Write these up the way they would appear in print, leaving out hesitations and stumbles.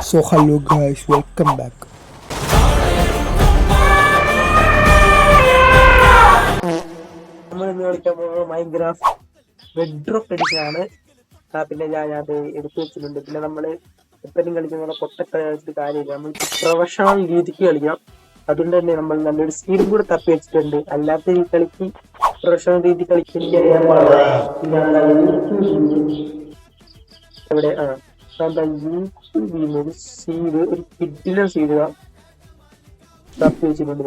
So hello guys, welcome back. നമ്മൾ ഇന്ന് കളിക്കാൻ പോകുന്നത് മൈൻക്രാഫ്റ്റ് ബെഡ്റോക്ക് എഡിഷൻ ആണ്. പിന്നെ ഞാൻ അത് എടുത്തു വെച്ചിട്ടുണ്ട്. പിന്നെ നമ്മൾ എപ്പോഴും കളിക്കുന്ന പൊട്ടക്കളി കളിച്ചിട്ട് കാര്യമില്ല, നമ്മൾ പ്രൊഫഷണൽ രീതിക്ക് കളിക്കാം. അതുകൊണ്ട് തന്നെ നമ്മൾ നല്ലൊരു സ്കിൽ കൂടെ തപ്പി വെച്ചിട്ടുണ്ട്. അല്ലാത്ത ഈ കളിക്ക് പ്രൊഫഷണൽ രീതി കളിക്കാൻ ഇവിടെ യൂട്യൂബിൽ സീഡ് ഒരു കിഡിലെ സീഡ് തപ്പി വെച്ചിട്ടുണ്ട്.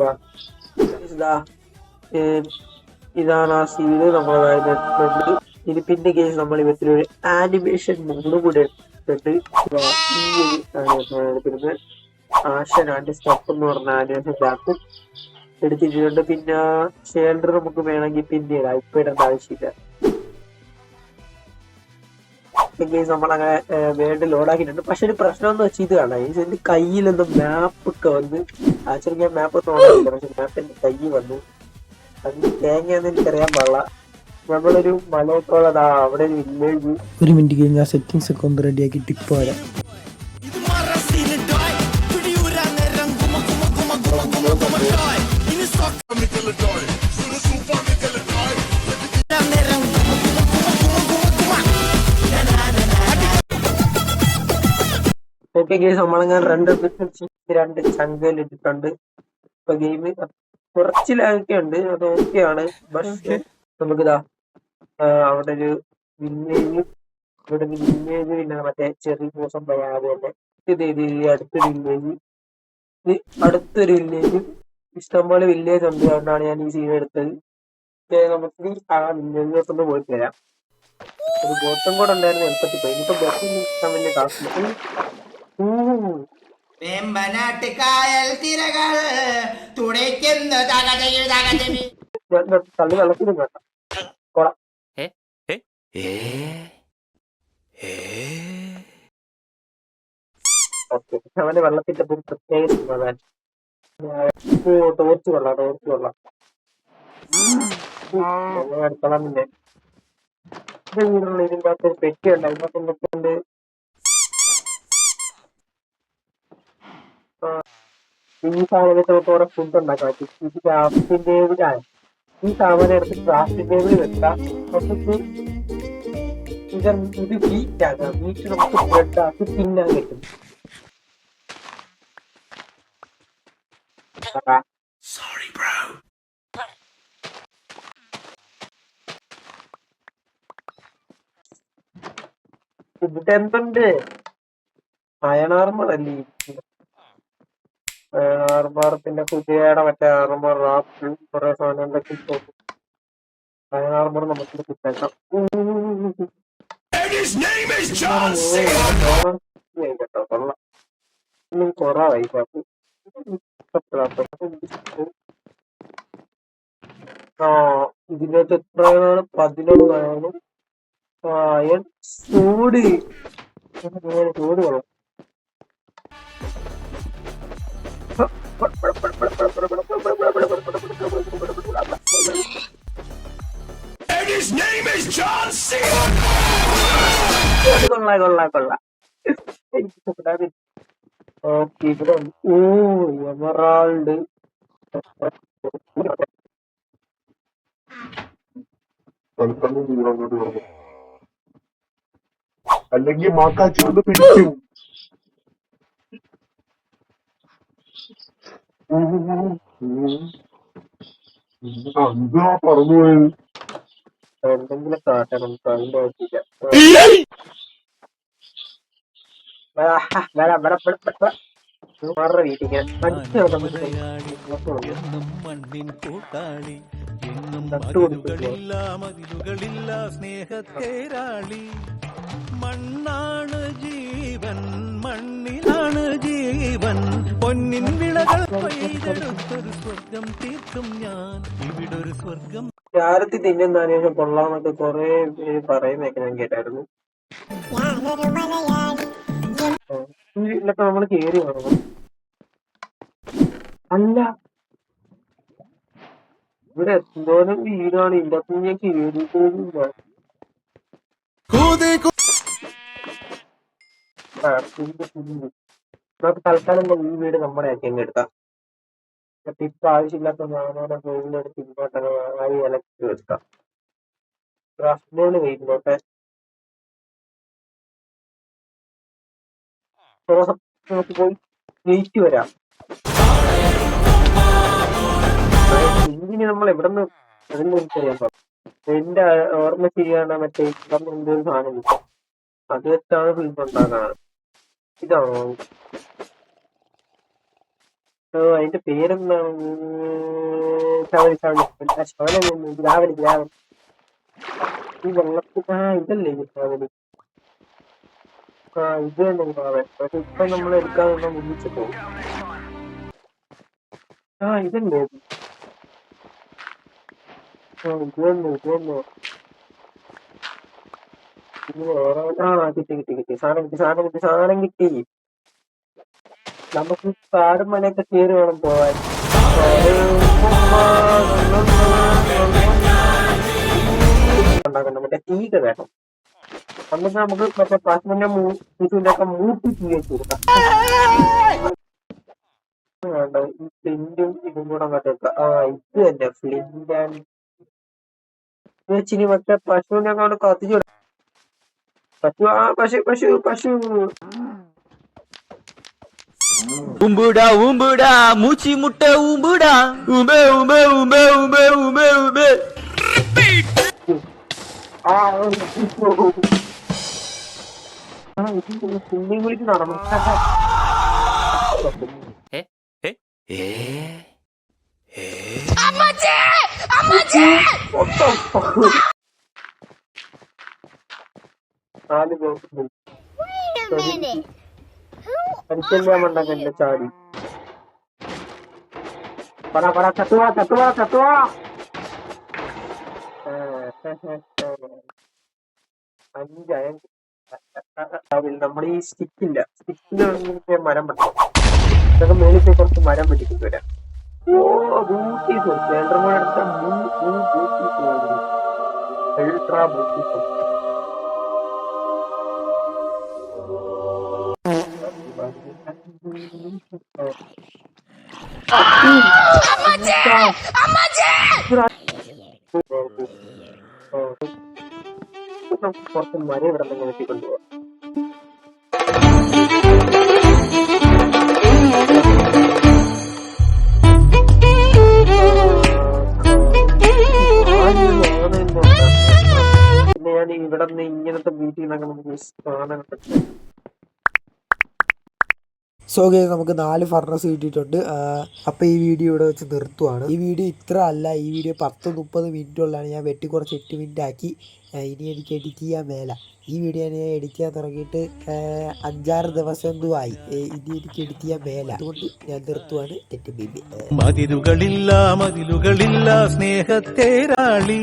ഇതാണ് ആ സീഡ് നമ്മൾ ഇട്ടിട്ടുണ്ട്. ഇനി പിന്നെ കേസ് നമ്മൾ ഇവത്തിലൊരു ആനിമേഷൻ മൂന്ന് കൂടെ എടുത്തിട്ട് ഈ ഒരു ആനിമേഷൻ എടുത്തിരുന്നത് ആശനാണ്ട് സ്റ്റെപ്പ് എന്ന് പറഞ്ഞ ആനിമേഷൻ ബാക്കും എടുത്തിട്ടുണ്ട്. പിന്നെ ഷേൽഡർ നമുക്ക് വേണമെങ്കിൽ പിന്നെ ഇടാം, ഇപ്പൊ ഇടേണ്ട ആവശ്യമില്ല. കേസ് നമ്മളങ്ങനെ വേൾഡ് ലോഡാക്കിയിട്ടുണ്ട്. പക്ഷെ ഒരു പ്രശ്നം എന്ന് വെച്ചാൽ ഇത് കാണാം, എന്റെ കയ്യിലൊന്നും മാപ്പ് ഒക്കെ വന്ന് ആക്ച്വലി ഞാൻ മാപ്പ് ഒന്നും ഓണാക്കില്ല, പക്ഷെ മാപ്പ് എന്റെ കയ്യിൽ വന്നു. അത് തേങ്ങയെന്ന് എനിക്കറിയാൻ പാടില്ല. നമ്മളൊരു മലയൊക്കെയുള്ളതാ, അവിടെ ഒരു വില്ലേജ്. ഒരു മിനിറ്റ് കഴിഞ്ഞാൽ സെറ്റിങ്സ് ഒക്കെ ഒന്ന് റെഡിയാക്കി ടിപ്പ് വരാം. ഓക്കെ ഗെയിം നമ്മളങ്ങനെ രണ്ട് ചങ്കയിൽ ഇട്ടിട്ടുണ്ട്. ഇപ്പൊ ഗെയിം കുറച്ച് ലാഗൊക്കെ ഉണ്ട്, അത് ഓക്കെയാണ്. പക്ഷെ നമുക്കിതാ അവിടെ ഒരു വില്ലേജ്, ഇവിടെ ഒരു വില്ലേജ്, പിന്നെ മറ്റേ ചെറിയ ദിവസം പറയാതെ തന്നെ ഇത് അടുത്തൊരു വില്ലേജ്, ഇത് അടുത്തൊരു വില്ലേജ്, ഇഷ്ടംപോലെ വില്ലേജ് ഉണ്ട്. അതുകൊണ്ടാണ് ഞാൻ ഈ സീൻ എടുത്തത്. നമുക്ക് ആ വില്ലേജിലേക്ക് ഒന്ന് പോയിട്ട് വരാം. ഒരു ബോട്ടും കൂടെ ഉണ്ടായിരുന്നു, എളുപ്പത്തിൽ പോയി. ഇനിയിപ്പോ ബോട്ടിൽ കിട്ടാൻ വലിയ ടാസ്ക്. വെമ്പനാട്ടുകായൽ തിരകൾ തുണയ്ക്കുന്ന തള്ളി വെള്ളത്തിലും കേട്ടോ കൊള. ഓക്കെ, അവന്റെ വെള്ളത്തിന്റെ ഒരു പ്രത്യേക സമാധാനം. ടോർച്ച് കൊള്ളാം അടുക്കളാൻ. പിന്നെ ഇത് വീടുള്ള ഇതിന്റെ അകത്ത് ഒരു പെട്ടി ഉണ്ട്, അതിനകത്ത് എന്തൊക്കെയുണ്ട്? ഈ സാധനത്തിൽ കുറെ ഫുഡ് ഉണ്ടാക്കാൻ പറ്റും. ഇത് ക്രാഫ്റ്റിംഗ് ടേബിളാണ്. ഈ സാധനം എടുത്ത് ക്രാഫ്റ്റിംഗ് ടേബിൾ വെക്കാം. നമുക്ക് ഇത് വീറ്റ് ആക്കാം. വീറ്റ് നമുക്ക് ബ്രെഡ് ആക്കി തിന്നാൻ പറ്റും. ഇവിടെ എന്തുണ്ട്? അയൺ ആർമർ അല്ലേ? ആർമർ, പിന്നെ കുതിരയുടെ മറ്റേ ആർമർ, റാപ്പിൾ, കുറെ സാധനം എന്തൊക്കെ തോന്നും. അയൺ ആർമർ നമുക്ക് കിട്ടേക്കാം കേട്ടോ. കൊള്ളാം, ഒന്നും കുറവായി. ഇതിനകത്ത് എത്രയാണ്? 11 അയൺ സൂട്. ചൂട് കൊള്ളാം. കൊള്ളാം. ഓക്കെ, ഇവിടെ എമറാൾഡ്. അല്ലെങ്കിൽ മാക്കാച്ചി കൊണ്ട് പിടിക്കും. എന്തിനാ പറഞ്ഞുപോയത്? എന്തെങ്കിലും കാട്ടണം, അതിന്റെ ആവശ്യമില്ല. വീട്ടിൽ മണ്ണിൻ കൂട്ടാളി എന്നും നട്ടുകൊടുക്കില്ല. മതിലുകളില്ല സ്നേഹത്തേരാളി. മണ്ണാണ് ജീവൻ, മണ്ണിലാണ് ജീവൻ, പൊന്നിൻ വിളകൾ കൊയ്തെടുത്തൊരു സ്വർഗം തീർക്കും ഞാൻ, ഇവിടൊരു സ്വർഗം. ക്യാരറ്റ് തിന്നുന്നതിന് ശേഷം കൊള്ളാന്നൊക്കെ കുറെ പേര് പറയുന്നൊക്കെ ഞാൻ കേട്ടായിരുന്നു. വീട്ടിലൊക്കെ നമ്മള് കേറി വേണം. അല്ല, ഇവിടെ എന്തോരം വീടാണ്, ഇതിന്റെ അകത്ത് ഞാൻ കേറിയിട്ടില്ല. പിന്ത് നമുക്ക് തൽക്കാലം ഈ വീട് നമ്മുടെ ആക്കി അങ്ങ് എടുക്കാം. എന്നിട്ട് ഇപ്പൊ ആവശ്യമില്ലാത്ത നാനോടെ വീടിനെടുത്ത് ഇങ്ങോട്ടങ്ങ് ആയി ഇലക്ട്രിക് എടുക്കാം. ക്രാഫ്റ്റ് വരുന്നോട്ടെ. നമുക്ക് പോയി ജയിച്ചു വരാം. പിന്തിന് നമ്മൾ എവിടെ നിന്ന് അതിന് എനിക്കറിയാൻ പാടില്ല. എന്റെ ഓർമ്മ ശരിയാണ്, മറ്റേ ഇവിടെ എന്തൊരു സാധനം കിട്ടും, അത് വെച്ചാണ് ഫിലിം ഉണ്ടാക്കാറ്. ഇതാണോ അതിന്റെ പേരെന്താണ്? ഗ്രാവലി ഈ വെള്ളത്തിൽ ഇതല്ലേ ഈ ഗ്രാവലി? ഇത് തന്നെ ഗ്രാവൽ. പക്ഷെ ഇപ്പൊ നമ്മൾ എടുക്കാൻ മുന്നിച്ചു പോകും. ഇതല്ലേ ഇത് തന്നെ. കിട്ടി സാധനം കിട്ടി. നമുക്ക് കാടും മലയൊക്കെ കയറി വേണം പോവാൻ. ഉണ്ടാക്കണ്ട മറ്റേ തീക വേണം. എന്നിട്ട് നമുക്ക് മറ്റേ പശുവിന്റെ ഒക്കെ മൂട്ടി തീ വെച്ച് കൊടുക്കാം. വേണ്ട, ഈ ഫ്ലിന്റും ഇതും കൂടെ അങ്ങോട്ട് വെക്കാം. ഇത് തന്നെ ഫ്ലിന്റ് ആൻഡ് വെച്ചിനി മറ്റേ പശുവിനെ അങ്ങോട്ട് കത്തിച്ചു വിടാം. പശു ഉമ്പുടാ ഉമ്പുടാ മൂച്ചി മുട്ട ഉമ്പുടാ ഉമ്പേ ഉമ്പേ ഉമ്പേ ഉമ്പേ ഉമ്പേ ഉമ്പേ. വിളിച്ച് നടന്നു. നാല് പരിശീലനമുണ്ടെങ്കിൽ ചാടി കത്തുവാ. നമ്മുടെ ഈ സ്റ്റിക്കിന്റെ മരം പറ്റും. ഇതൊക്കെ മേളിൽ പോയി കുറച്ച് മരം പിടിച്ചിട്ട് വരാം. ബ്യൂട്ടിഫുൾ. കേന്ദ്രമോടെ എടുത്ത അൾട്രാ ബ്യൂട്ടിഫുൾ. കുറച്ച് മരം ഇവിടെ നിന്ന് നോക്കിക്കൊണ്ടുപോവാം. പിന്നെ ഞാൻ ഇവിടെ നിന്ന് ഇങ്ങനത്തെ വീട്ടിൽ നിന്നൊക്കെ നമുക്ക് കാണാൻ പറ്റും. സോ ഗൈസ് നമുക്ക് 4 ഫർണസ് കിട്ടിയിട്ടുണ്ട്. അപ്പോൾ ഈ വീഡിയോ ഇവിടെ വെച്ച് നിർത്തുവാണ്. ഈ വീഡിയോ ഇത്ര അല്ല, ഈ വീഡിയോ 10-30 മിനിറ്റുള്ളതാണ്. ഞാൻ വെട്ടി കുറച്ച് 8 മിനിറ്റ് ആക്കി. ഇനി എനിക്ക് എഡിറ്റ് ചെയ്യാൻ മേല. ഈ വീഡിയോ ഞാൻ എഡിറ്റ് ചെയ്യാൻ തുടങ്ങിയിട്ട് 5-6 ദിവസം എന്തോ ആയി. ഇനി എനിക്ക് എഡിറ്റ് ചെയ്യാൻ മേല. അതുകൊണ്ട് ഞാൻ നിർത്തുവാണ്. തെറ്റ് ബേബി. മതിലുകളില്ല സ്നേഹത്തേരാളി.